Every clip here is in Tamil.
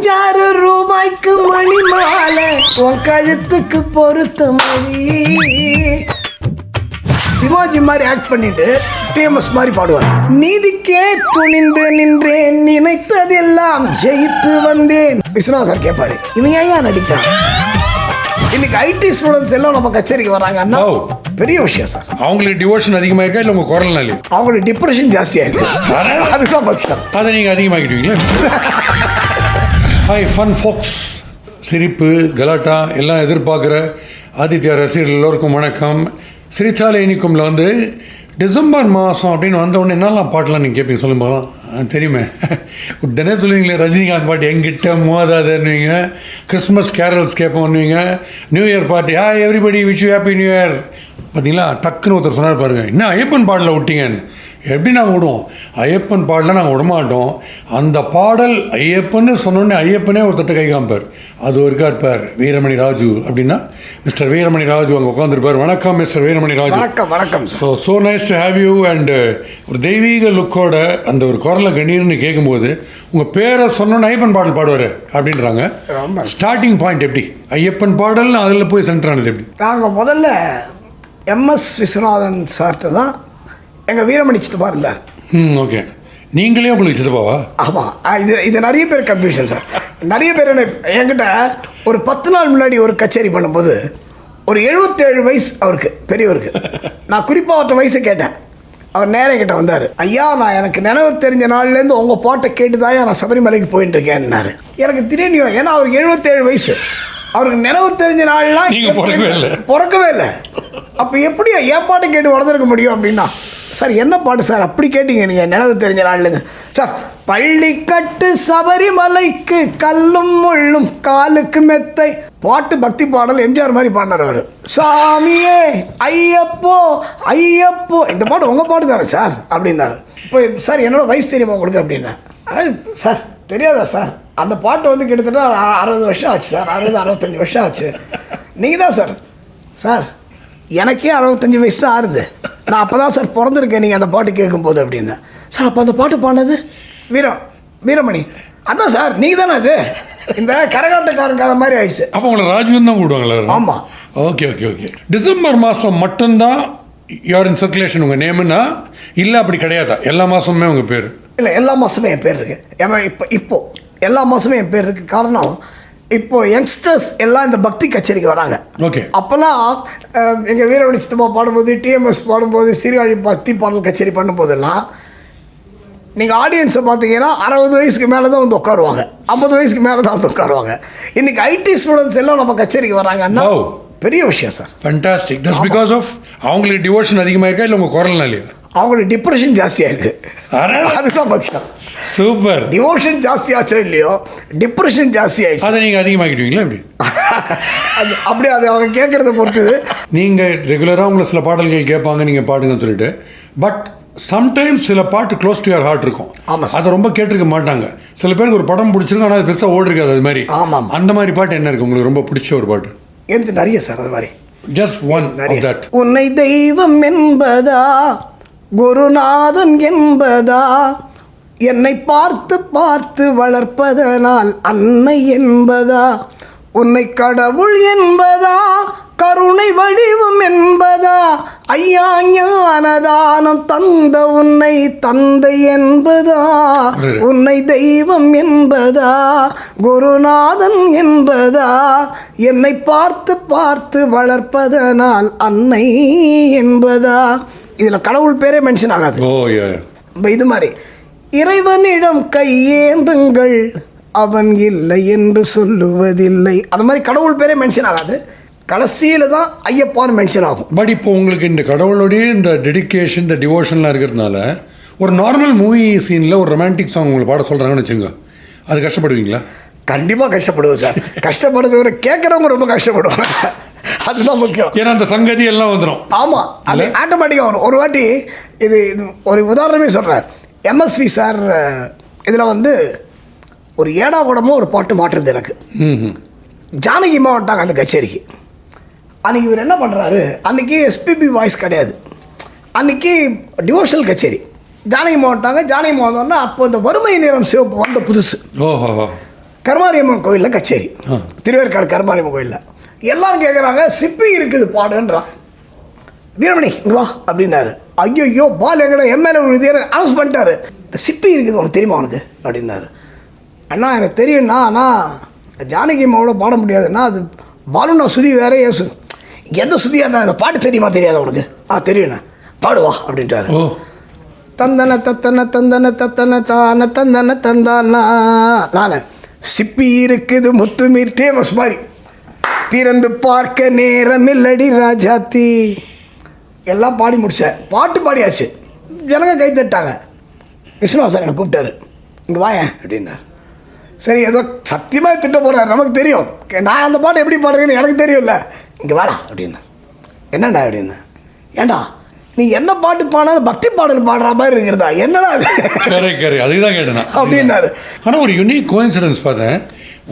ரூபாய்க்கு மணி மாலை உன் கழுத்துக்கு பொருத்த மணி. சிவாஜி மாதிரி ஆக்ட் பண்ணிட்டு டிஎம்எஸ் மாதிரி பாடுவார். நீதிக்கே துணிந்து நின்றேன், நினைத்ததெல்லாம் ஜெயித்து வந்தேன். விஸ்வநாத் சார் கேட்பாரு, இவன் ஏன் நடிக்கிறான்? இன்னைக்கு ஐடி ஸ்டூடெண்ட்ஸ் எல்லாம் நம்ம கச்சேரிக்கு வராங்கன்னா பெரிய விஷயம் சார். அவங்களுக்கு டிவோஷன் அதிகமாக இருக்கா இல்லை உங்கள் குரல்னாலே? அவங்களுக்கு டிப்ரெஷன் ஜாஸ்தியாக இருக்கு, அதுதான் பட்சம். அதை நீங்கள் அதிகமாக்கிடுவீங்களா? ஹாய் ஃபன் ஃபோக்ஸ், சிரிப்பு கலாட்டா எல்லாம் எதிர்பார்க்குற ஆதித்யா ரசிகர்கள் எல்லோருக்கும் வணக்கம். சிரிச்சாலை இனிக்கும்ல வந்து டிசம்பர் மாதம் அப்படின்னு வந்தவுடனே என்னெல்லாம் பாட்டெலாம் நீங்கள் கேட்பீங்க சொல்லும்போது தெரியுமே. உடனே சொல்லுவீங்களே ரஜினிகாந்த் பாட்டு எங்கிட்ட மோதாதுன்னுவீங்க, கிறிஸ்மஸ் கேரல்ஸ் கேட்போன்னுவீங்க, New Year party everybody wish you happy New Year. பார்த்தீங்களா, டக்குன்னு ஒருத்தர் சொன்னார் பாருங்கள், என்ன ஐயப்பன் பாடலில் விட்டீங்கன்னு. எப்படி நாங்கள் விடுவோம்? ஐயப்பன் பாடல நாங்கள் விடமாட்டோம். அந்த பாடல் ஐயப்பன்னு சொன்னோடனே ஐயப்பனே ஒருத்தட்ட கை காமிப்பார். அது ஒருக்கா இருப்பார் வீரமணி ராஜு அப்படின்னா மிஸ்டர் வீரமணி ராஜு அங்கே உட்காந்துருப்பார். வணக்கம் மிஸ்டர் வீரமணி ராஜு. வணக்கம் வணக்கம். So nice to have you. And ஒரு தெய்வீக லுக்கோட அந்த ஒரு குரலை கணீர்னு கேட்கும்போது உங்கள் பேரை சொன்னோன்னு ஐயப்பன் பாடல் பாடுவார் அப்படின்றாங்க. ஸ்டார்டிங் பாயிண்ட் எப்படி ஐயப்பன் பாடல் அதில் போய் சென்டர் ஆனது எப்படி? நாங்கள் முதல்ல எம்எஸ் விஸ்வநாதன் சார்கிட்ட தான் எங்கள் வீரமணி சித்தப்பா இருந்தார். ஓகே, நீங்களே உங்களுக்கு சித்தப்பாவா? ஆமாம், இது நிறைய பேர் கன்ஃபியூஷன் சார். நிறைய பேர் என்கிட்ட ஒரு 10 நாள் முன்னாடி ஒரு கச்சேரி பண்ணும்போது ஒரு 77 வயசு அவருக்கு, பெரியவருக்கு. நான் குறிப்பாக அவர்கிட்ட வயசை கேட்டேன். அவர் நேரம் கிட்ட வந்தார். ஐயா, நான் எனக்கு நினைவு தெரிஞ்ச நாள்லேருந்து உங்கள் பாட்டை கேட்டு தான் நான் சபரிமலைக்கு போயிட்டு இருக்கேன்னாரு. எனக்கு தெரியும், ஏன்னா அவருக்கு 77 வயசு. அவருக்கு நினைவு தெரிஞ்ச நாள்லாம் பிறக்கவே இல்லை. அப்போ எப்படி என் பாட்டை கேட்டு வளர்ந்துருக்க முடியும் அப்படின்னா, சார் என்ன பாட்டு சார் அப்படி கேட்டீங்க நீங்கள் நினைவு தெரிஞ்ச நாள்லேருந்து? சார், பள்ளிக்கட்டு சபரிமலைக்கு கல்லும் முள்ளும் காலுக்கு மெத்தை பாட்டு, பக்தி பாடல் எம்ஜிஆர் மாதிரி பாடினார் அவர். சாமியே ஐயப்போ ஐயப்போ, இந்த பாட்டு உங்கள் பாட்டு தானே சார் அப்படின்னாரு. இப்போ சார் என்னோட வயசு தெரியுமா உங்களுக்கு அப்படின்னா, சார் தெரியாதா சார், அந்த பாட்டு வந்து கிட்டத்தட்ட 60 வருஷம் ஆச்சு சார், 60-65 வருஷம் ஆச்சு. நீங்கள் தான் சார். சார் எனக்கே 65 வயசு தான் ஆறுது, நான் அப்போ தான் சார் பிறந்திருக்கேன் நீங்கள் அந்த பாட்டு கேட்கும்போது அப்படின்னா. சார் அப்போ அந்த பாட்டு பாடினது வீரமணி அதான் சார், நீங்கள் தானே அது இந்த கரகாட்டக்காரன் கதை மாதிரி ஆயிடுச்சு. அப்போ உங்களை ராஜுன்னு தான் கூடுவாங்களா? ஆமாம். Okay okay okay. டிசம்பர் மாதம் மட்டும்தான் யார் இன் சர்க்குலேஷன் உங்கள் நேமுன்னா? இல்லை அப்படி கிடையாதா? எல்லா மாதமுமே உங்கள் பேர்? இல்லை, எல்லா மாதமே என் பேர் இருக்குது. ஏன்னா இப்போ எல்லா மாதமே என் பேர் இருக்குது. காரணம், இப்போ யங்ஸ்டர்ஸ் எல்லாம் இந்த பக்தி கச்சேரிக்கு வராங்க. ஓகே. அப்போல்லாம் எங்கள் வீரமணி சித்தப்பா பாடும்போது, டிஎம்எஸ் பாடும்போது, சீர்காழி பக்தி பாடல் கச்சேரி பண்ணும்போதெல்லாம் நீங்கள் ஆடியன்ஸை பார்த்தீங்கன்னா 60 வயசுக்கு மேலே தான் வந்து உட்காருவாங்க, 50 வயசுக்கு மேலே தான் வந்து உட்காருவாங்க. இன்றைக்கி ஐடி ஸ்டூடெண்ட்ஸ் எல்லாம் நம்ம கச்சேரிக்கு வராங்கன்னா பெரிய விஷயம் sir. Fantastic. That's because of அவங்களுக்கு டிவோஷன் அதிகமாக இருக்கா இல்லை உங்கள் குரல்னாலே? அவங்களுக்கு டிப்ரெஷன் ஜாஸ்தியாக இருக்குது, அதுதான் பட்சம். சூப்பர். டிவோஷன் ஜாஸ்தி ஆச்சோ இல்லையோ, டிப்ரெஷன் ஜாஸ்தி ஆயிடுச்சு. அதை நீங்கள் அதிகமாக்கிடுவீங்களா எப்படி? அப்படி அது அவங்க கேட்குறத பொறுத்தது. நீங்கள் ரெகுலராக உங்களை சில பாடல்கள் கேட்பாங்க, நீங்கள் பாடுங்கன்னு சொல்லிட்டு, பட் சம்டைம்ஸ் சில பாட்டு க்ளோஸ் டு யுவர் ஹார்ட் இருக்கும். ஆமாம், அதை ரொம்ப கேட்டிருக்க மாட்டாங்க. சில பேருக்கு ஒரு படம் பிடிச்சிருக்கும், ஆனால் அது பெருசாக ஓடிருக்காது. அது மாதிரி. ஆமாம். அந்த மாதிரி பாட்டு என்ன இருக்குது உங்களுக்கு ரொம்ப பிடிச்ச ஒரு பாட்டு? எந்த நிறைய சார், அது மாதிரி ஜஸ்ட் ஒன் ஆஃப் தட். உன்னை தெய்வம் என்பதா, குருநாதன் என்பதா, என்னை பார்த்து பார்த்து வளர்ப்பதனால் அன்னை என்பதா, உன்னை கடவுள் என்பதா, கருணை வடிவம் என்பதா, ஐயா ஞானதானம் தந்த உன்னை தந்தை என்பதா, உன்னை தெய்வம் என்பதா, குருநாதன் என்பதா, என்னை பார்த்து பார்த்து வளர்ப்பதனால் அன்னை என்பதா. இதில் கடவுள் பேரே மென்ஷன் ஆகாது. இது மாதிரி இறைவனிடம் கையேந்துங்கள், அவன் இல்லை என்று சொல்லுவதில்லை, அது மாதிரி கடவுள் பேரே மென்ஷன் ஆகாது. கடைசியில் தான் ஐயப்பான்னு மென்ஷன் ஆகும். பட் இப்போ உங்களுக்கு இந்த கடவுளுடைய இந்த டெடிக்கேஷன், இந்த டிவோஷன்லாம் இருக்கிறதுனால ஒரு நார்மல் மூவி சீனில் ஒரு ரொமான்டிக் சாங் உங்களை பாட சொல்கிறாங்கன்னு வச்சுங்க, அது கஷ்டப்படுவீங்களா? கண்டிப்பாக கஷ்டப்படுவோம் சார். கஷ்டப்படுறத விட கேட்குறவங்க ரொம்ப கஷ்டப்படுவாங்க, அதுதான் முக்கியம். ஏன்னா அந்த சங்கதி எல்லாம் வந்துடும். ஆமாம், அது ஆட்டோமேட்டிக்காக வரும். ஒரு வாட்டி இது ஒரு உதாரணமே சொல்கிறேன். எம்எஸ்வி சார் இதில் வந்து ஒரு ஏடா கூடமோ ஒரு பாட்டு மாட்டுறது எனக்கு. ஜானகி மாவட்டாங்க அந்த கச்சேரிக்கு. அன்றைக்கி இவர் என்ன பண்ணுறாரு, அன்றைக்கி எஸ்பிபி வாய்ஸ் கிடையாது, அன்றைக்கி டிவோஷனல் கச்சேரி. ஜானகி மாவட்டாங்க. ஜானகி மாவட்டம்னா அப்போ இந்த வறுமை நேரம் சிவப்பு வந்த புதுசு. கருமாரியம்மன் கோயிலில் கச்சேரி, திருவேற்காடு கருமாரியம்மன் கோயிலில். எல்லாரும் கேட்குறாங்க, சிப்பி இருக்குது பாடுன்றான். வீரமணி இங்கே வா அப்படின்னாரு. ஐயோ பால் எங்கடா எம்எல்ஏ விழுது அனௌன்ஸ் பண்ணிட்டாரு. இந்த சிப்பி இருக்குது உனக்கு தெரியுமா உனக்கு அப்படின்னாரு. அண்ணா எனக்கு தெரியும்ண்ணா, ஆனால் ஜானகி அம்மாவோட பாட முடியாதுன்னா அது பாலுண்ணா சுதி வேற எந்த சுதியாக இருந்தால் அந்த பாட்டு தெரியுமா தெரியாதா உனக்கு? தெரியுண்ணா பாடுவா அப்படின்ட்டாரு. தந்தன தத்தன தந்தன தத்தன தான தந்தன தந்தானா. நான் சிப்பி இருக்குது முத்துமீர் டேமஸ் மாதிரி திறந்து பார்க்க நேரம் இல்லடி ராஜாத்தி எல்லாம் பாடி முடித்தேன். பாட்டு பாடியாச்சு, ஜனங்க கை தட்டாங்க. விஸ்வநாதன் என்னை கூப்பிட்டாரு, இங்கே வாயேன் அப்படின்னார். சரி ஏதோ சத்தியமாக திட்ட போகிறார், நமக்கு தெரியும். நான் அந்த பாட்டு எப்படி பாடுறேன்னு எனக்கு தெரியும்ல, இங்கே வாடா அப்படின்னா. என்னடா அப்படின்னா, ஏண்டா நீ என்ன பாட்டு பாடாத பக்தி பாடல் பாடுற மாதிரி இருக்கிறதா, என்னடா அது அதுதான் கேட்டேன் அப்படின்னாரு. ஆனால் ஒரு யூனிக் கோயின்சிடன்ஸ் பார்த்தேன்,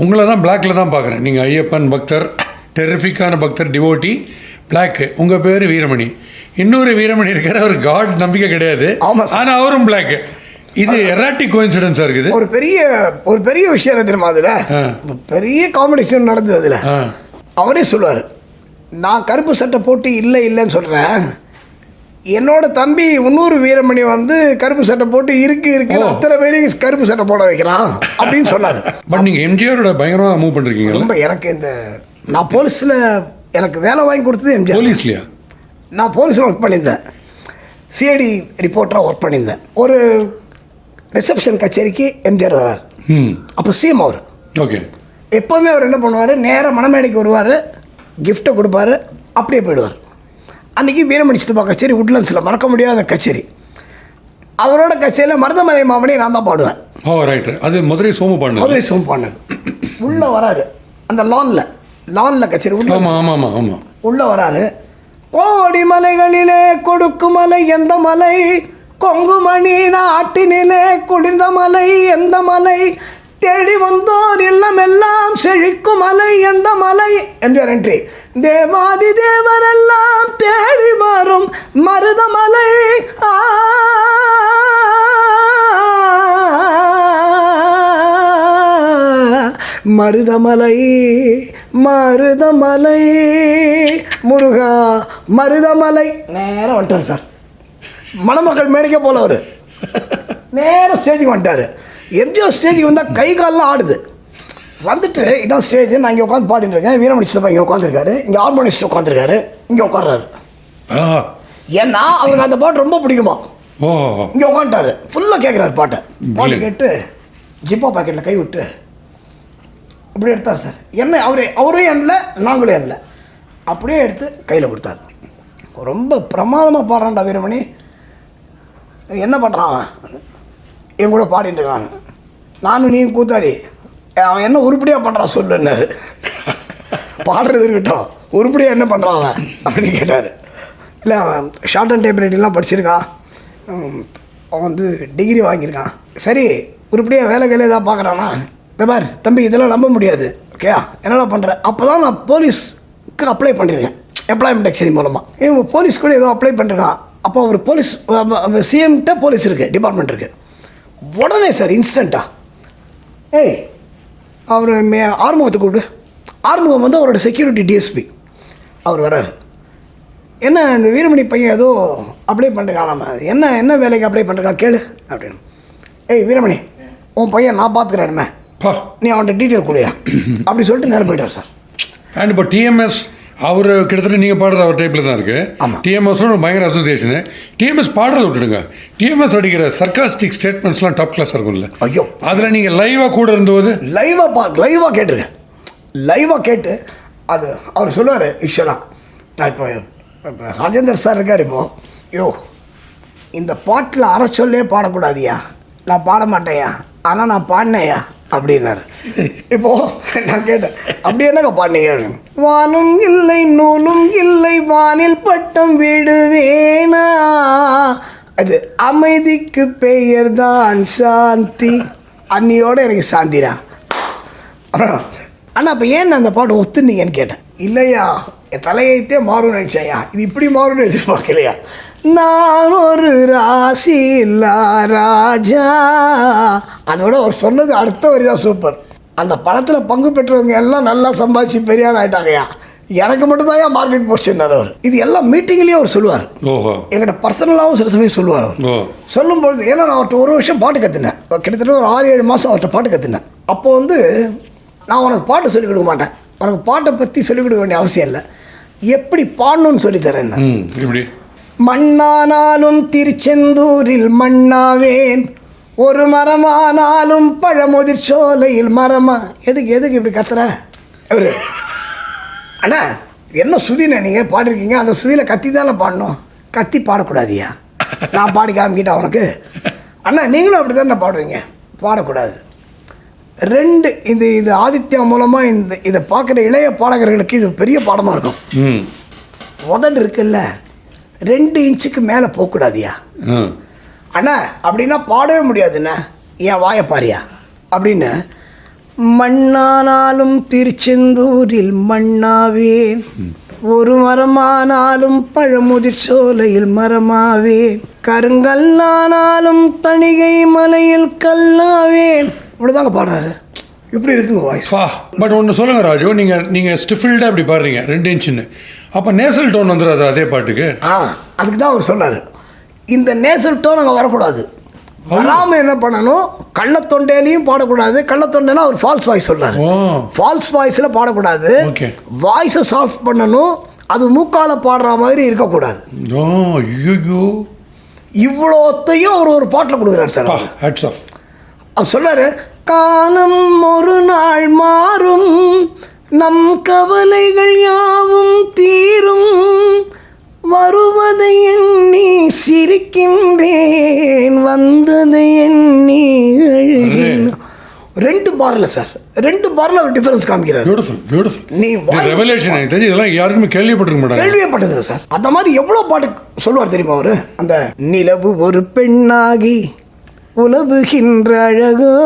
உங்களை தான் பிளாக்ல தான் பார்க்குறேன். நீங்கள் ஐயப்பன் பக்தர், டெரிஃபிக்கான பக்தர், டிவோட்டி, பிளாக்கு. உங்கள் பேர் வீரமணி. இன்னொரு வீரமணி இருக்கிற ஒரு காட் நம்பிக்கை கிடையாது, ஆனால் அவரும் பிளாக்கு. இது எராட்டிக் கோயின்சிடன்ஸாக இருக்குது. ஒரு பெரிய விஷயம் என்ன தெரியுமா, அதில் பெரிய காம்படிஷன் நடந்தது. அதில் அவரே சொல்லுவார், நான் கருப்பு சட்டை போட்டு இல்லைன்னு சொல்கிறேன், என்னோட தம்பி இன்னொரு வீரமணி வந்து கருப்பு சட்டை போட்டு இருக்கு அத்தனை பேரையும் கருப்பு சட்டை போட வைக்கிறான் அப்படின்னு சொன்னார். பட் நீங்கள் எம்ஜிஆரோட பயங்கரமாக மூவ் பண்ணுறீங்க. ரொம்ப எனக்கு நான் போலீஸில் எனக்கு வேலை வாங்கி கொடுத்தது எம்ஜிஆர். போலீஸ்லையா? நான் போலீஸில் ஒர்க் பண்ணியிருந்தேன், சிஐடி ரிப்போர்ட்டராக ஒர்க் பண்ணியிருந்தேன். ஒரு ரிசப்ஷன் கச்சேரிக்கு எம்ஜிஆர் வரார். அப்போ சிஎம் அவர். ஓகே. எப்போவுமே அவர் என்ன பண்ணுவார், நேராக மணமேடைக்கு வருவார், கிஃப்ட்டை கொடுப்பாரு, அப்படியே போயிடுவார். அன்றைக்கி வீரமணி சித்தப்பா கச்சேரி உட்லண்ட்ஸில் மறக்க முடியாத கச்சேரி. அவரோட கச்சேரியில் மருதமலை மாமணி நான் தான் பாடுவேன். ஓ ரைட்டு. அது மதுரை சோமு பாடினது. உள்ளே வராரு, அந்த லானில் கச்சேரி உள்ளே வராரு. கோடி மலைகளிலே கொடுக்கு மலை எந்த மலை, கொங்குமணி நாட்டினிலே குளிர்ந்த மலை எந்த மலை, தேடி வந்தோர் இல்லமெல்லாம் செழிக்கும் மலை எந்த மலை என்கிறார் என்ட்ரி. தேவாதி தேவரெல்லாம் தேடி வரும் மருதமலை. மருதமலை மருதமலை முருகா மருதமலை. நேரம் வந்துட்டார் சார், மணமக்கள் மேடைக்கே போல அவர் நேரம் ஸ்டேஜுக்கு வந்துட்டார். எம்ஜிஆர் ஸ்டேஜுக்கு வந்தால் கை காலெலாம் ஆடுது. வந்துட்டு இதான் ஸ்டேஜ், நான் இங்கே உட்காந்து பாடிட்டு இருக்கேன். வீரமணி சித்தப்பா இங்கே உட்காந்துருக்காரு, இங்கே ஹார்மோனிஸ்ட் உட்காந்துருக்காரு, இங்கே உட்கார்றாரு. ஏன்னா அவருக்கு அந்த பாட்டு ரொம்ப பிடிக்குமா, இங்கே உட்காந்துட்டாரு. ஃபுல்லாக கேட்குறாரு பாட்டை. பாட்டு கேட்டு ஜிப்பா பாக்கெட்டில் கை விட்டு இப்படி எடுத்தார் சார். என்ன அவரே எண்ணல, நாங்களும் எண்ணல, அப்படியே எடுத்து கையில் கொடுத்தார். ரொம்ப பிரமாதமாக பாடுறான்டா வீரமணி, என்ன பண்ணுறான் என் கூட பாடிட்டு இருக்கான். நானும் நீ கூத்தாடி, அவன் என்ன உருப்படியாக பண்ணுறான் சொல்லுன்னாரு. பாடுறது இருக்கட்டும், உருப்படியாக என்ன பண்ணுறான் அவன் அப்படின்னு கேட்டார். இல்லை அவன் ஷார்ட் அண்ட் டைப் ரைட்டிங்லாம் படிச்சிருக்கான், அவன் வந்து டிகிரி வாங்கியிருக்கான். சரி உருப்படியாக வேலை ஏதாவது பார்க்குறானா, இந்த மாதிரி தம்பி இதெல்லாம் நம்ப முடியாது, ஓகே என்னடா பண்ணுறேன். அப்போ தான் நான் போலீஸ்க்கு அப்ளை பண்ணியிருக்கேன், எம்ப்ளாய்மெண்ட் எக்ஸ்சேஞ்ச் மூலமாக. போலீஸ் கூட ஏதோ அப்ளை பண்ணிருக்கான். அப்போ அவர் போலீஸ் சிஎம்கிட்ட போலீஸ் இருக்குது, டிபார்ட்மெண்ட் இருக்குது. உடனே சார் இன்ஸ்டண்ட்டாக அவர் ஆறுமுகத்தை கூப்பிடு. ஆறுமுகம் வந்து அவரோட செக்யூரிட்டி டிஎஸ்பி. அவர் வர்றாரு. என்ன இந்த வீரமணி பையன் ஏதோ அப்ளை பண்ணிருக்கான், என்ன வேலைக்கு அப்ளை பண்ணிருக்கான் கேளு அப்படின்னு. வீரமணி உன் பையன் நான் பார்த்துக்கிறேன்மே, நீ அவன்கிட்ட டீட்டெயில் கொடுயா அப்படி சொல்லிட்டு நேரம் போயிட்டார் சார். அண்ட் இப்போ டிஎம்எஸ் அவர் கிட்டத்தட்ட நீங்கள் பாடுறது அவர் டைப்பில் தான் இருக்குது. ஆமாம், டிஎம்எஸோட பயங்கர அசோசியேஷனு. டிஎம்எஸ் பாடுறத விட்டுடுங்க, டிஎம்எஸ் அடிக்கிற சர்க்காஸ்டிக் ஸ்டேட்மெண்ட்ஸ்லாம் டாப் கிளாஸ் இருக்கும்ல. ஐயோ அதில் நீங்கள் லைவாக கூட இருந்தபோது லைவாக கேட்டிருக்கேன். லைவாக கேட்டு அது அவர் சொல்லுவார் யூஸ்வலாக. நான் இப்போ ராஜேந்தர் சார் இருக்கார், இப்போது இந்த பாட்டில் அரை சொல்லே பாடக்கூடாதியா, நான் பாட மாட்டேயா, ஆனால் நான் பாடினேயா அப்படின்னாரு. இப்போது நான் கேட்டேன், அப்படி என்னங்க பாடினீங்க? வானும் இல்லை நூலும் இல்லை வானில் பட்டம் விடுவேனா, அது அமைதிக்கு பெயர் தான் சாந்தி, அன்னியோடு எனக்கு சாந்திரா. அப்புறம் ஆனால் இப்போ ஏன் அந்த பாட்டு ஒத்துனீங்கன்னு கேட்டேன். இல்லையா என் தலையைத்தே மாறும்னு நினச்சையா, இது இப்படி மாறும்னு எதிர்பார்க்கலையா. நான் ஒரு ராசி இல்லா ராஜா, அதோட அவர் சொன்னது அடுத்த வரி தான் சூப்பர். அந்த படத்தில் பங்கு பெற்றவங்க எல்லாம் நல்லா சம்பாதிச்சு பெரிய ஆள் ஆகிட்டாங்கய்யா, எனக்கு மட்டும்தான் மார்க்கெட் போச்சுன்னார் அவர். இது எல்லாம் மீட்டிங்லேயும் அவர் சொல்லுவார், எங்கிட்ட பர்சனலாகவும் சில சமயம் சொல்லுவார் அவர். சொல்லும்பொழுது ஏன்னா நான் அவர்கிட்ட ஒரு வருஷம் பாட்டு கற்றுனேன், கிட்டத்தட்ட ஒரு 6-7 மாதம் அவர்கிட்ட பாட்டு கற்றுனேன். அப்போது வந்து நான் உனக்கு பாட்டு சொல்லிக் கொடுக்க மாட்டேன், உனக்கு பாட்டை பற்றி சொல்லிக் கொடுக்க வேண்டிய அவசியம் இல்லை, எப்படி பாடணும்னு சொல்லித்தரேன். மண்ணானாலும் திருச்செந்தூரில் மண்ணாவேன், ஒரு மரமானாலும் பழமுதிர் சோலையில் மரமா. எதுக்கு இப்படி கத்துற அவரு? அண்ணா என்ன சுதிண்ணே நீங்கள் பாடிருக்கீங்க, அந்த சுதியில் கத்தி தானே பாடணும், கத்தி பாடக்கூடாதியா, நான் பாடி காமிக்கிட்டேன் அவனுக்கு. அண்ணா நீங்களும் அப்படி தானே பாடுவீங்க, பாடக்கூடாது. 2 இது ஆதித்யா மூலமாக இதை பார்க்குற இளைய பாடகர்களுக்கு இது பெரிய பாடமாக இருக்கும். உதடு இருக்குல்ல 2 இன்ச்சுக்கு மேலே போகக்கூடாதியா. அண்ணா அப்படின்னா பாடவே முடியாதுண்ணா, என் வாயை பாரியா அப்படின்னு. மண்ணானாலும் திருச்செந்தூரில் மண்ணாவேன், ஒரு மரமானாலும் பழமுதிர் சோலையில் மரமாவேன், கருங்கல்லானாலும் தணிகை மலையில் கல்லாவேன். இப்படிதாங்க பாடுறாரு. இப்படி இருக்குங்க வாய்ஸ். பட் ஒன்று சொல்லுங்கள் ராஜு, நீங்கள் ஸ்டிஃபில்டாக அப்படி பாடுறீங்க 2 இன்ச்சுன்னு, அப்போ நேசல் டோன் வந்துடாது அதே பாட்டுக்கு? அதுக்கு தான் அவர் சொன்னார், இந்த நேசல் டோன் அங்கே வரக்கூடாது. வராமல் என்ன பண்ணணும், கள்ளத்தொண்டையிலையும் பாடக்கூடாது. கள்ளத்தொண்டைனா அவர் ஃபால்ஸ் வாய்ஸ் சொல்கிறார், ஃபால்ஸ் வாய்ஸில் பாடக்கூடாது, வாய்ஸை சாஃப்ட் பண்ணணும், அது மூக்கால பாடுற மாதிரி இருக்கக்கூடாது. இவ்வளோத்தையும் அவர் ஒரு பாட்டில் கொடுக்குறாரு சார். அவர் சொல்கிறாரு, காலம் ஒரு நாள் மாறும், நம் கவலைகள் யாவும் தீரும், வருவதை எண்ணி சிரிக்கின்றேன், வந்ததை எண்ணி அழுகின்றேன். 2 பார்ல சார், 2 பார்ல ஒரு டிஃபரன்ஸ் காமிக்கிறார். நீ இதெல்லாம் யாருக்குமே கேள்விப்பட்டதில்லை சார். அந்த மாதிரி எவ்வளோ பாட்டு சொல்லுவார் தெரியுமா அவர். அந்த நிலவு ஒரு பெண்ணாகி உலவுகின்ற அழகோ,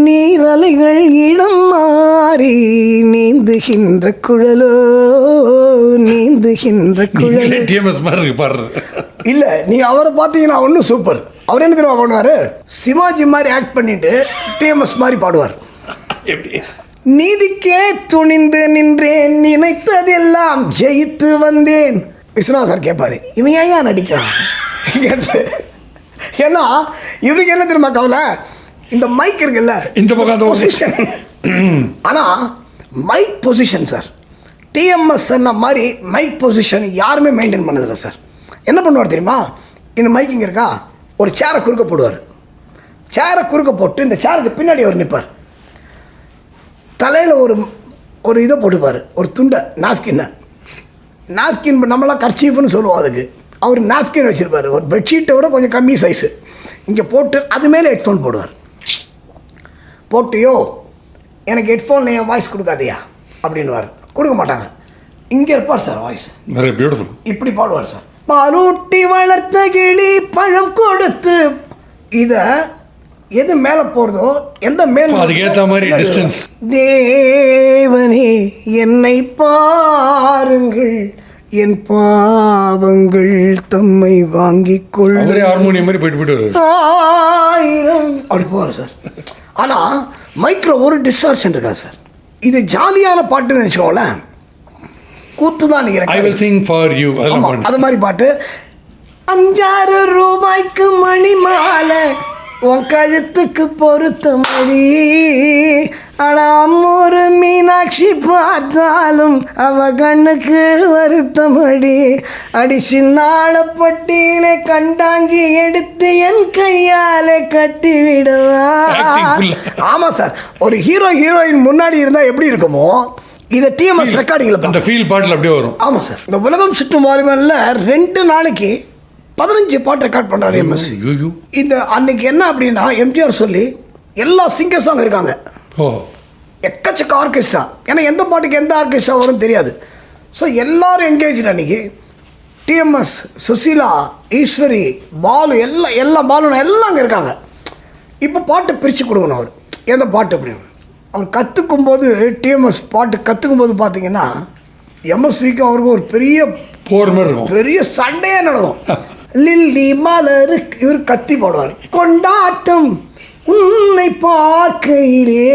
நீரலைகள் இடம் மாறி நீந்துகின்ற குழலோ, நீந்துகின்ற குழல். இல்ல நீ அவரை பார்த்தீங்கன்னா ஒன்றும் சூப்பர். அவர் என்ன தெரியுமா பண்ணுவாரு, சிவாஜி மாதிரி ஆக்ட் பண்ணிட்டு டிஎம்எஸ் மாதிரி பாடுவார். நீதிக்கே துணிந்து நின்றேன், நினைத்ததெல்லாம் ஜெயித்து வந்தேன். விஸ்வநாத் சார் கேட்பாரு, இவன் ஏன் நடிக்கிறான்? ஏன்னா இவருக்கு என்ன தெரியுமா கவலை, இந்த மைக் இருக்குல்ல இந்த பக்கம் பொசிஷன். ஆனால் மைக் பொசிஷன் சார், டிஎம்எஸ் சொன்ன மாதிரி மைக் பொசிஷன் யாருமே மெயின்டைன் பண்ணதில்லை சார். என்ன பண்ணுவார் தெரியுமா, இந்த மைக் இங்கே இருக்கா, ஒரு சேரை குறுக்க போடுவார். சேரை குறுக்க போட்டு இந்த சேருக்கு பின்னாடி அவர் நிற்பார். தலையில் ஒரு இதை போட்டுப்பார், ஒரு துண்டை, நாப்கின் நம்மளாம் கர்ச்சீஃப்னு சொல்லுவோம் அதுக்கு. அவர் நாப்கின் வச்சுருப்பார், ஒரு பெட்ஷீட்டை விட கொஞ்சம் கம்மி சைஸு, இங்கே போட்டு அது மேலே ஹெட்ஃபோன் போடுவார். போட்டியோ எனக்கு ஹெட்ஃபோனில் என் வாய்ஸ் கொடுக்காதையா அப்படின்னுவார். கொடுக்க மாட்டாங்க, இங்கே இருப்பார் சார் வாய்ஸ். Very beautiful. இப்படி பாடுவார் சார். பாலூட்டி வளர்த்த கிளி பழம் கொடுத்து, இதை எது மேலே போகிறதோ எந்த மேலே அதுக்கேற்ற மாதிரி டிஸ்டன்ஸ். தேவனே என்னை பாருங்கள், என் பாவங்கள் தம்மை வாங்கிக் கொள்ள ஹார்மோனியம் மாதிரி போயிட்டு 1000 அப்படி போவார் சார். ஆனால் மைக்கில் ஒரு டிஸ்டார்ஷன் இருக்கா சார். இது ஜாலியான பாட்டுன்னு வச்சுக்கோங்களேன், கூத்து தான் நினைக்கிறேன். அது மாதிரி பாட்டு. 5-6 ரூபாய்க்கு மணி மாலை, உன் கழுத்துக்கு பொறுத்த மணி, ஆனால் ஒரு மீனாட்சி பார்த்தாலும் அவ கண்ணுக்கு வருத்தமடி, அடிச்சு நாளப்பட்டினை கண்டாங்கி எடுத்து என் கையாலே கட்டி விடுவா. ஆமாம் சார், ஒரு ஹீரோயின் முன்னாடி இருந்தால் எப்படி இருக்குமோ இதை டிஎம்எஸ் ரெக்கார்டிங்கில் அந்த ஃபீல் பாட்டில் அப்படியே வரும். ஆமாம் சார், இந்த உலகம் சுற்றும் வாலிபனில் 2 நாளைக்கு 15 பாட்டு ரெக்கார்ட் பண்ணுறாரு எம்எஸ். இந்த அன்னைக்கு என்ன அப்படின்னா, எம்ஜிஆர் சொல்லி எல்லா சிங்கர்ஸும் அங்கே இருக்காங்க, எக்கச்சக்க ஆர்கெஸ்ட்ரா. ஏன்னா எந்த பாட்டுக்கு எந்த ஆர்கெஸ்ட்ரா வரும் தெரியாது. ஸோ எல்லோரும் என்கேஜ். அன்றைக்கி டிஎம்எஸ், சுசீலா, ஈஸ்வரி, பாலு, எல்லாம் பாலுனா எல்லாம் அங்கே இருக்காங்க. இப்போ பாட்டு பிரித்து கொடுக்கணும் அவர் எந்த பாட்டு அப்படின்னு. அவர் கற்றுக்கும்போது டிஎம்எஸ் பாட்டு கற்றுக்கும்போது பார்த்தீங்கன்னா எம்எஸ்விக்கும் அவருக்கும் ஒரு பெரிய போர் மாதிரி இருக்கும், பெரிய சண்டையே நடக்கும். லில்லி மலரு இவர் கத்தி பாடுவார், கொண்டாட்டம் உன்னை பார்க்கையிலே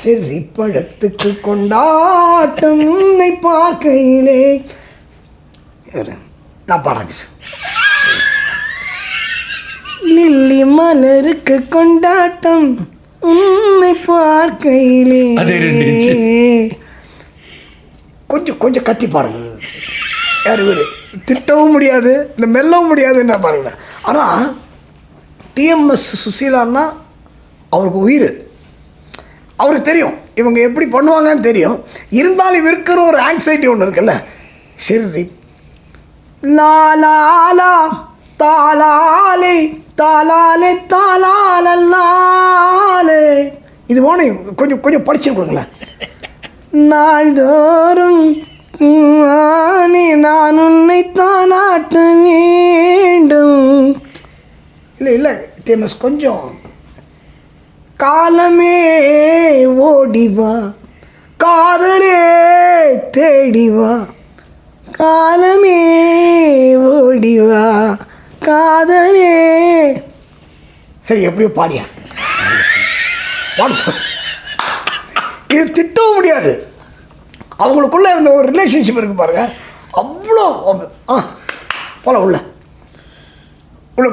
செர்ரி பழத்துக்கு கொண்டாட்டம் உன்னை பார்க்கையிலே. நான் பாடுறேன் மிஸ். லில்லி மலருக்கு கொண்டாட்டம் உன்னை பார்க்கையிலே. கொஞ்சம் கொஞ்சம் கத்தி பாருங்க. யார் இவர் திட்டவும் முடியாது இல்லை மெல்லவும் முடியாதுன்னா பாருங்க. ஆனால் டிஎம்எஸ் சுசீலான்னா அவருக்கு உயிர். அவருக்கு தெரியும் இவங்க எப்படி பண்ணுவாங்கன்னு தெரியும். இருந்தாலும் இருக்கிற ஒரு ஆங்ஸைட்டி ஒன்று இருக்குல்ல. சரி லாலாலா தாலாலே தாலாலே தாலாலே. இது போன கொஞ்சம் கொஞ்சம் படிச்சு கொடுங்களேன். நாள்தோறும் நான் உன்னை தாளாட்ட வேண்டும். இல்லை இல்லை டிஎம்எஸ் கொஞ்சம் காலமே ஓடிவா காதலே தேடிவா காலமே ஓடிவா காதலே. சரி எப்படியோ பாடியா பாடு சார். இது திட்டவும் முடியாது. அவங்களுக்குள்ளே இருந்த ஒரு ரிலேஷன்ஷிப் இருக்குது பாருங்கள். அவ்வளோ போல உள்ளே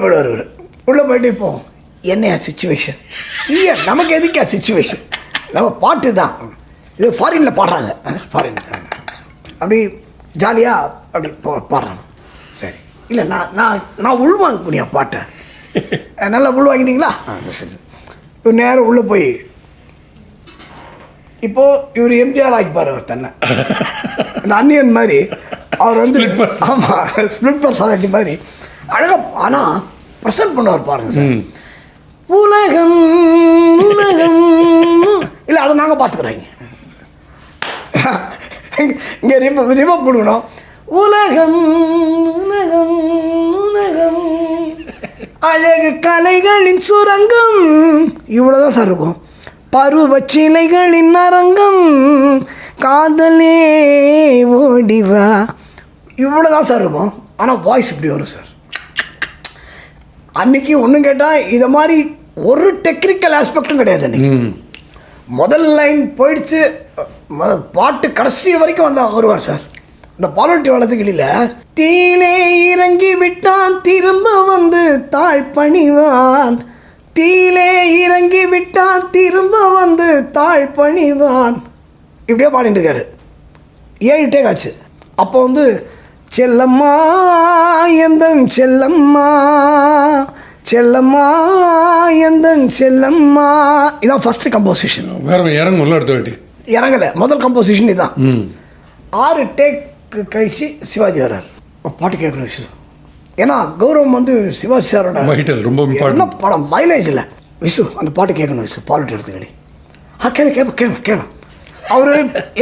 போய்டுவார் இவர். உள்ளே போய்ட்டு இப்போ என்னையா சுச்சுவேஷன் இல்லையா, நமக்கு எதுக்கா சுச்சுவேஷன், நம்ம பாட்டு தான். இது ஃபாரினில் பாடுறாங்க, ஃபாரின் அப்படி ஜாலியாக அப்படி பாடுறாங்க. சரி இல்லை நான் உள்வாங்க முடியா பாட்டை. நல்லா உள்வாங்கிட்டீங்களா? சரி. ஒரு நேரம் உள்ளே போய் இப்போது இவர் எம்ஜிஆர் ஆகிப்பார். அவர் தன்னை இந்த அன்னியன் மாதிரி அவர் வந்து ஆமாம் ஸ்பிளிட் பர்சனாலிட்டி மாதிரி அழகாக ஆனால் ப்ரெசன்ட் பண்ணுவார் பாருங்க சார். உலகம் உலகம் இல்லை அதை நாங்கள் பார்த்துக்குறோங்க. இங்கே ரிமப் கொடுக்கணும். உலகம் உலகம் உலகம் அழகு கலைகளின் சுரங்கம் இவ்வளோதான் சார் இருக்கும். பருவச்சிலைகளின் அரங்கம் காதலே ஓடிவா இவ்வளோதான் சார் இருக்கும். ஆனால் வாய்ஸ் இப்படி வரும் சார். அன்றைக்கி ஒன்றும் கேட்டால் இதை மாதிரி ஒரு டெக்னிக்கல் ஆஸ்பெக்டும் கிடையாது. அன்றைக்கி முதல் லைன் போயிடுச்சு, பாட்டு கடைசி வரைக்கும் வந்தால் வருவார் சார். இந்த பாலட்டி வளர்த்துக்கிளியில் தீலே இறங்கி விட்டான் திரும்ப வந்து தாழ் பணிவான், தீலே இறங்கி விட்டான் திரும்ப வந்து தாழ் பணிவான் இப்படியே பாடிட்டு இருக்காரு. 7 டேக் ஆச்சு. அப்போ வந்து செல்லம்மா எந்தன் செல்லம்மா செல்லம்மா எந்தன் செல்லம்மா இதான் ஃபஸ்ட்டு கம்போசிஷன். வேறு இறங்கும்ல அடுத்த வாட்டி இறங்கலை. முதல் கம்போசிஷன் இதுதான். 6 டேக்கு கழிச்சு சிவாஜி வர்றார். பாட்டு கேட்கணும் விசு. ஏன்னா கௌரவம் வந்து சிவாஜி சாரோட ரொம்ப என்ன படம் மைலேஜ் இல்லை விசு. அந்த பாட்டு கேட்கணும் விசு. பாலிட்டு எடுத்துக்கடி கேட்கலாம். அவர்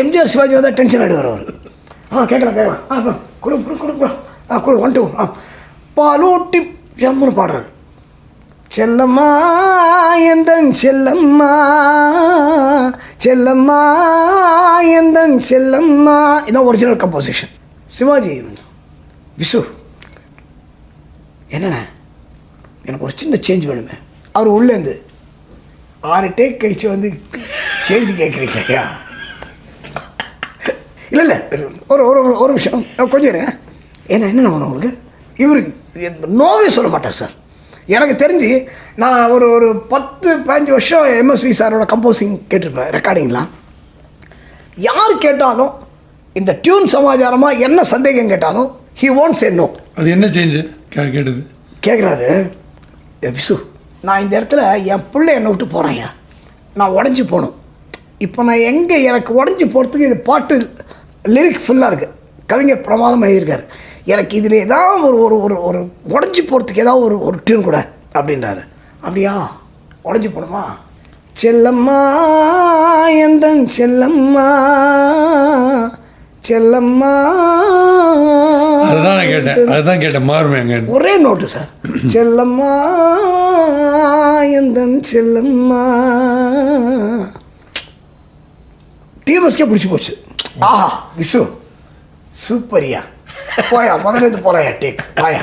எம்ஜிஆர் சிவாஜி வந்தால் டென்ஷன் ஆகிடுவார் அவர். கேட்கலாம் கொடு 1 2 பாலூட்டி ஜம்முன்னு பாடுறாரு. செல்லம்மா எந்தன் செல்லம்மா செல்லம்மா எந்தன் செல்லம்மா இதான் ஒரிஜினல் கம்போசிஷன். சிவாஜி விசு என்னண்ணே எனக்கு ஒரு சின்ன சேஞ்ச் வேணுமே. அவர் உள்ளேருந்து 6 டேக் கழிச்சு வந்து சேஞ்சு கேட்குறீங்க ஐயா. இல்லை ஒரு விஷயம் கொஞ்சம் இருங்க. என்ன ஒன்று உங்களுக்கு இவர் நோவே சொல்ல மாட்டார் சார். எனக்கு தெரிஞ்சு நான் ஒரு 10-15 வருஷம் எம்எஸ்வி சாரோட கம்போசிங் கேட்டிருப்பேன், ரெக்கார்டிங்லாம். யார் கேட்டாலும் இந்த டியூன் சமாச்சாரமாக என்ன சந்தேகம் கேட்டாலும் ஹி won't say no. அது என்ன சேஞ்சு கேட்டது கேட்குறாரு. விசு நான் இந்த இடத்துல என் பிள்ளை என்னை விட்டு போகிறேன்யா, நான் உடஞ்சி போகணும். இப்போ நான் எங்கே எனக்கு உடஞ்சி போகிறதுக்கு இது பாட்டு லிரிக் ஃபுல்லாக இருக்குது. கவிஞர் பிரமாதம் எழுதியிருக்காரு. எனக்கு இதில் ஏதாவது ஒரு ஒரு ஒரு உடஞ்சி போகிறதுக்கு ஏதாவது ஒரு டியூன் கூட அப்படின்றாரு. அப்படியா உடஞ்சி போகணுமா? செல்லம்மா எந்தன் செல்லம்மா செல்லம்மா அதுதான் கேட்டேன் மாறுமே. ஒரே நோட்டு சார். செல்லம்மா எந்தன் செல்லம்மா டிஎம்எஸ்கே பிடிச்சி போச்சு. ஆஹா விசு சூப்பரியா போயா முதலேருந்து போகிறாயா டேக் வாயா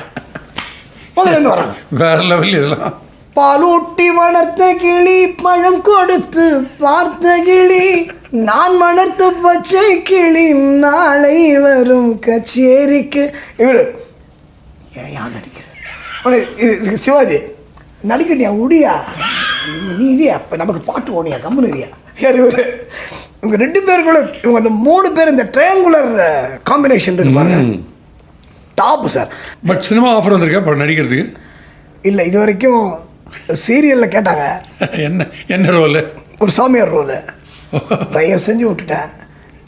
முதலேருந்து வராங்க. வேற லெவல் இதெல்லாம். பாலூட்டி வளர்த்த கிளி பழம் கொடுத்து பார்த்த கிளி நான் வளர்த்த பச்சை கிளி நாளை வரும் கச்சேரிக்கு. இவர் யார் நடிக்கிற சிவாஜி நடிக்கட்டியா உடியா நீ இல்லையா இப்போ நமக்கு பாட்டு ஓனியா கம்முனியா யார் இவர்? இவங்க 2 பேருக்குள்ள இவங்க அந்த 3 பேர் இந்த ட்ரையாங்குலர் காம்பினேஷன் இருக்கு பாருங்க, top sir. But cinema offer வந்திருக்கா படம் நடிக்கிறதுக்கு? இல்லை, இது வரைக்கும் சீரியலில் கேட்டாங்க. என்ன ரோல்? ஒரு சாமியார் ரோலு. தயவு செஞ்சு விட்டுட்டேன்.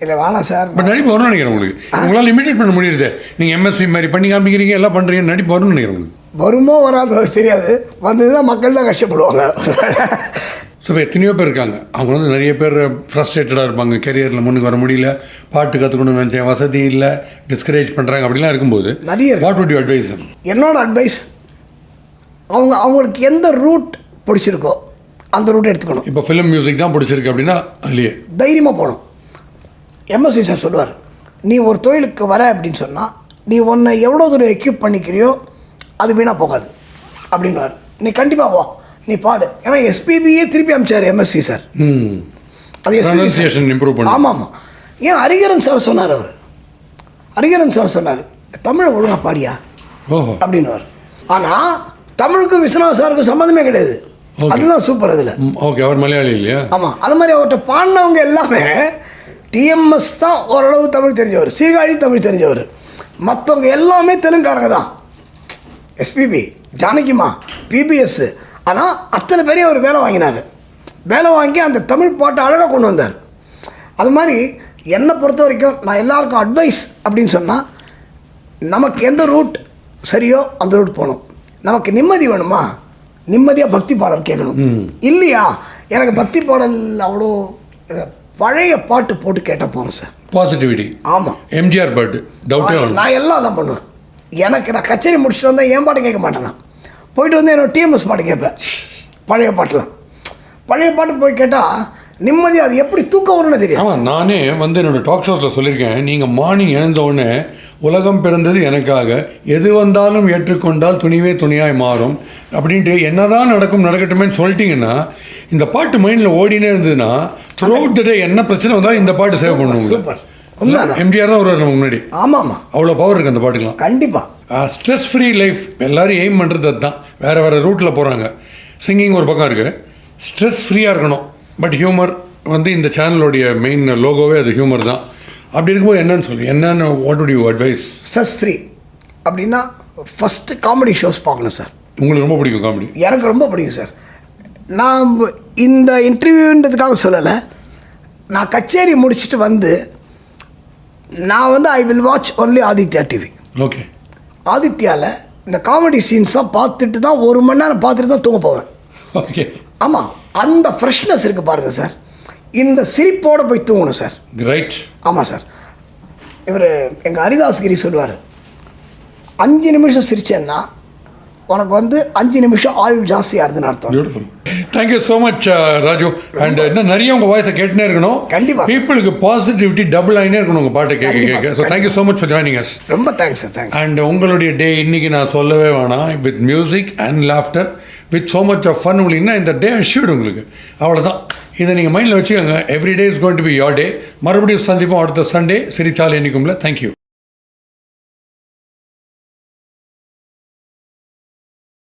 இல்லை வேணாம் சார். பட் நடிப்பு வரும்னு நினைக்கிறேன் உங்களுக்கு. உங்களால் லிமிடேட் பண்ண முடியுது. நீங்கள் எம்எஸ்சி மாதிரி பண்ணி காமிக்கிறீங்க, எல்லாம் பண்ணுறீங்க, நடிப்பு வரும்னு நினைக்கிறேன் உங்களுக்கு. வருமோ வராதோ தெரியாது, வந்ததுதான் மக்கள் தான் கஷ்டப்படுவாங்க. ஸோ இப்போ எத்தனையோ பேர் இருக்காங்க, அவங்க வந்து நிறைய பேர் ஃப்ரஸ்ட்ரேட்டடாக இருப்பாங்க, கெரியரில் முன்னுக்கு வர முடியல, பாட்டு கற்றுக்கணும்னு நினச்சேன், வசதி இல்லை, டிஸ்கரேஜ் பண்ணுறாங்க, அப்படிலாம் இருக்கும்போது நிறைய வாட் வுட் யூ அட்வைஸ்? என்னோட அட்வைஸ், அவங்களுக்கு எந்த ரூட் பிடிச்சிருக்கோ அந்த ரூட் எடுத்துக்கணும். இப்போ ஃபிலிம் மியூசிக் தான் பிடிச்சிருக்கு அப்படின்னா அதுலேயே தைரியமாக போகணும். எம்எஸ்வி சார் சொல்லுவார், நீ ஒரு தொழிலுக்கு வர அப்படின்னு சொன்னால் நீ உன்னை எவ்வளோ தூரம் எக்யூப் பண்ணிக்கிறியோ அது வீணாக போகாது அப்படின்வார். நீ கண்டிப்பாக வா, நீ பாடு. ஏன்னா எஸ்பிபியே திருப்பி அமிச்சார் எம்எஸ்வி சார். அது இம்ப்ரூவ் பண்ண. ஆமாம் ஆமாம். ஏன் ஹரிகரன் சார் சொன்னார், ஹரிகரன் சார் சொன்னார் தமிழை ஒழுங்காக பாடியா அப்படின்னுவார். ஆனால் தமிழுக்கும் விஸ்வநாத் சாருக்கும் சம்மந்தமே கிடையாது. அதுதான் சூப்பர் அதில். ஓகே, அவர் மலையாளி இல்லையா? ஆமாம். அது மாதிரி அவர்கிட்ட பாடினவங்க எல்லாமே டிஎம்எஸ் தான் ஓரளவு தமிழ் தெரிஞ்சவர், சீர்காழி தமிழ் தெரிஞ்சவர். மற்றவங்க எல்லாமே தெலுங்காரங்க தான். எஸ்பிபி, ஜானகிமா, பிபிஎஸ். ஆனால் அத்தனை பேரையும் அவர் வேலை வாங்கினார். வேலை வாங்கி அந்த தமிழ் பாட்டை அழகாக கொண்டு வந்தார். அது மாதிரி என்னை பொறுத்த வரைக்கும் நான் எல்லாருக்கும் அட்வைஸ் அப்படின்னு சொன்னால், நமக்கு எந்த ரூட் சரியோ அந்த ரூட் போகணும். நமக்கு நிம்மதி வேணுமா, நிம்மதியாக பக்தி பாடல் கேட்கணும். இல்லையா, எனக்கு பக்தி பாடல் அவ்வளோ பழைய பாட்டு போட்டு கேட்டால் போகிறோம் சார். பாசிட்டிவிட்டி. ஆமாம். எம்ஜிஆர் பாட்டு டவுட்டே. நான் எல்லாம் தான் பண்ணுவேன். நான் கச்சேரி முடிச்சுட்டு வந்தால் என் பாட்டு கேட்க மாட்டேன். நான் போயிட்டு வந்து என்னோட டிஎம்எஸ் பாட்டு கேட்பேன். பழைய பாட்டெலாம், பழைய பாட்டு போய் கேட்டால் நிம்மதி, அது எப்படி தூக்கம் வரும்னு தெரியும். ஆமாம், நானே வந்து என்னோடய டாக் ஷோஸில் சொல்லியிருக்கேன், நீங்கள் மார்னிங் எழுந்தவுடனே உலகம் பிறந்தது எனக்காக, எது வந்தாலும் ஏற்றுக்கொண்டால் துணிவே துணியாய் மாறும் அப்படின்ட்டு என்னதான் நடக்கட்டுமேன்னு சொல்லிட்டீங்கன்னா, இந்த பாட்டு மைண்டில் ஓடினே இருந்ததுன்னா த்ரூ அவுட் த டே என்ன பிரச்சனை வந்தாலும் இந்த பாட்டு சேவ் பண்ணுவோம். சூப்பர். எம்ஜிஆர் தான் வருவார் நம்ம முன்னாடி. ஆமாம் ஆமாம். அவ்வளோ பவர் இருக்குது அந்த பாட்டுக்கெலாம். கண்டிப்பாக. ஸ்ட்ரெஸ் ஃப்ரீ லைஃப் எல்லோரும் எய்ம் பண்ணுறது அதுதான். வேறு ரூட்டில் போகிறாங்க. சிங்கிங் ஒரு பக்கம் இருக்குது, ஸ்ட்ரெஸ் ஃப்ரீயாக இருக்கணும். பட் ஹியூமர் வந்து இந்த சேனலோடைய மெயின் லோகோவே அது ஹியூமர் தான். அப்படி இருக்கும்போது என்னன்னு what would you advice? Stress free அப்படின்னா ஃபஸ்ட்டு காமெடி ஷோஸ் பார்க்கணும் சார். உங்களுக்கு ரொம்ப பிடிக்கும் காமெடி? எனக்கு ரொம்ப பிடிக்கும் சார். நான் இந்த இன்டர்வியூன்றதுக்காக சொல்லலை, நான் கச்சேரி முடிச்சுட்டு வந்து நான் வந்து I will watch only Aditya TV. Okay. ஆதித்யாவில் இந்த காமெடி சீன்ஸாக பார்த்துட்டு தான் 1 மணி நேரம் பார்த்துட்டு தான் தூங்க போவேன். ஓகே. ஆமாம், அந்த ஃப்ரெஷ்னஸ் இருக்குது பாருங்கள் சார். இந்த சிரிப்போடு போய் தூங்கணும் சார். ரைட். ஆமாம் சார். இவர் எங்கள் ஹரிதாஸ்கிரி சொல்லுவார், 5 நிமிஷம் சிரிச்சேன்னா உனக்கு வந்து 5 நிமிஷம் ஆயுள் ஜாஸ்தி ஆகுதுன்னு அர்த்தம். Beautiful. Thank you so much Raju. And இன்னும் நிறைய உங்கள் வாய்ஸை கேட்டுனே இருக்கணும். கண்டிப்பாக. பீப்புளுக்கு பாசிட்டிவிட்டி டபுள் ஆகினே இருக்கணும் உங்கள் பாட்டை கேட்க. So thank you so much for joining us. ரொம்ப தேங்க்ஸ் சார். தேங்க்ஸ். அண்ட் உங்களுடைய டே இன்னைக்கு நான் சொல்லவே வேணாம், with music and laughter with so much of fun. உங்களுக்கு இந்த டே அஷ்யூர்டு உங்களுக்கு. அவ்வளோதான். இதை நீங்கள் மைண்டில் வச்சுக்கோங்க. Every day is going to be your day. மறுபடியும் சந்திப்போம் அடுத்த சண்டே சிரிச்சாலை இனிக்கும்ல. தேங்க்யூ.